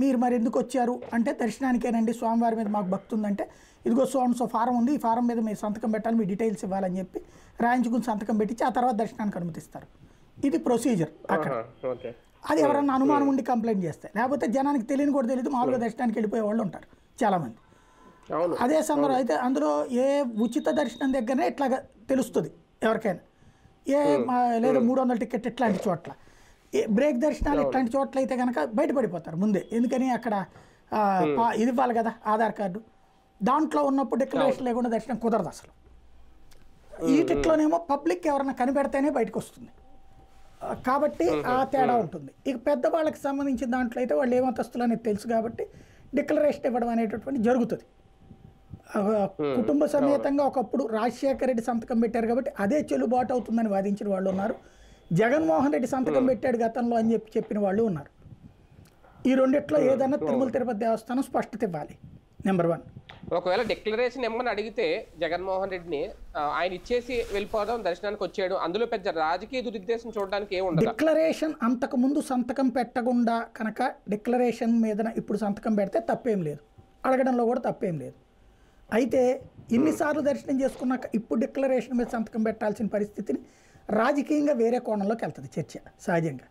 మీరు మరి ఎందుకు వచ్చారు అంటే దర్శనానికేనండి, స్వామివారి మీద మాకు భక్తి ఉందంటే ఇదిగో సో ఫారం ఉంది, ఈ ఫారం మీద మీరు సంతకం పెట్టాలి, మీ డీటెయిల్స్ ఇవ్వాలని చెప్పి రాయించుకుని సంతకం పెట్టించి ఆ తర్వాత దర్శనానికి అనుమతిస్తారు. ఇది ప్రొసీజర్ అక్కడ. అది ఎవరన్నా అనుమానం ఉండి కంప్లైంట్ చేస్తే, లేకపోతే జనానికి తెలియని కూడా తెలియదు, మామూలుగా దర్శనానికి వెళ్ళిపోయే వాళ్ళు ఉంటారు చాలామంది. అదే సందర్భం అయితే అందులో ఏ ఉచిత దర్శనం దగ్గరనే ఇట్లాగా తెలుస్తుంది ఎవరికైనా, లేదా 300 టికెట్ ఇట్లాంటి చోట్ల, బ్రేక్ దర్శనాలు ఇట్లాంటి చోట్ల అయితే కనుక బయటపడిపోతారు ముందే. ఎందుకని అక్కడ ఇది ఇవ్వాలి కదా ఆధార్ కార్డు, దాంట్లో ఉన్నప్పుడు డిక్లరేషన్ లేకుండా దర్శనం కుదరదు అసలు. వీటిలోనేమో పబ్లిక్ ఎవరైనా కనిపెడితేనే బయటకు వస్తుంది కాబట్టి ఆ తేడా ఉంటుంది. ఇక పెద్దవాళ్ళకి సంబంధించిన దాంట్లో అయితే వాళ్ళు ఏమంతస్తులు అనేది తెలుసు కాబట్టి డిక్లరేషన్ ఇవ్వడం అనేటటువంటి జరుగుతుంది. కుటుంబ సమేతంగా ఒకప్పుడు రాజశేఖర రెడ్డి సంతకం పెట్టారు కాబట్టి అదే చెల్లుబాటు అవుతుందని వాదించిన వాళ్ళు ఉన్నారు, జగన్మోహన్ రెడ్డి సంతకం పెట్టాడు గతంలో అని చెప్పిన వాళ్ళు ఉన్నారు. ఈ రెండిట్లో ఏదైనా తిరుమల తిరుపతి దేవస్థానం స్పష్టత ఇవ్వాలి. నెంబర్ 1, ఒకవేళ డిక్లరేషన్ ఇమ్మని అడిగితే జగన్మోహన్ రెడ్డిని ఆయన ఇచ్చేసి వెళ్ళిపోవడం, దర్శనానికి వచ్చేయడం, అందులో పెద్ద రాజకీయ దురుద్దేశం చూడడానికి ఏముండదు. డిక్లరేషన్ అంతకు ముందు సంతకం పెట్టకుండా కనుక డిక్లరేషన్ మీద ఇప్పుడు సంతకం పెడితే తప్పేం లేదు, అడగడంలో కూడా తప్పేం లేదు. అయితే ఇన్నిసార్లు దర్శనం చేసుకున్నాక ఇప్పుడు డిక్లరేషన్ మీద సంతకం పెట్టాల్సిన పరిస్థితిని రాజకీయంగా వేరే కోణంలోకి వెళ్తుంది చర్చ సహజంగా.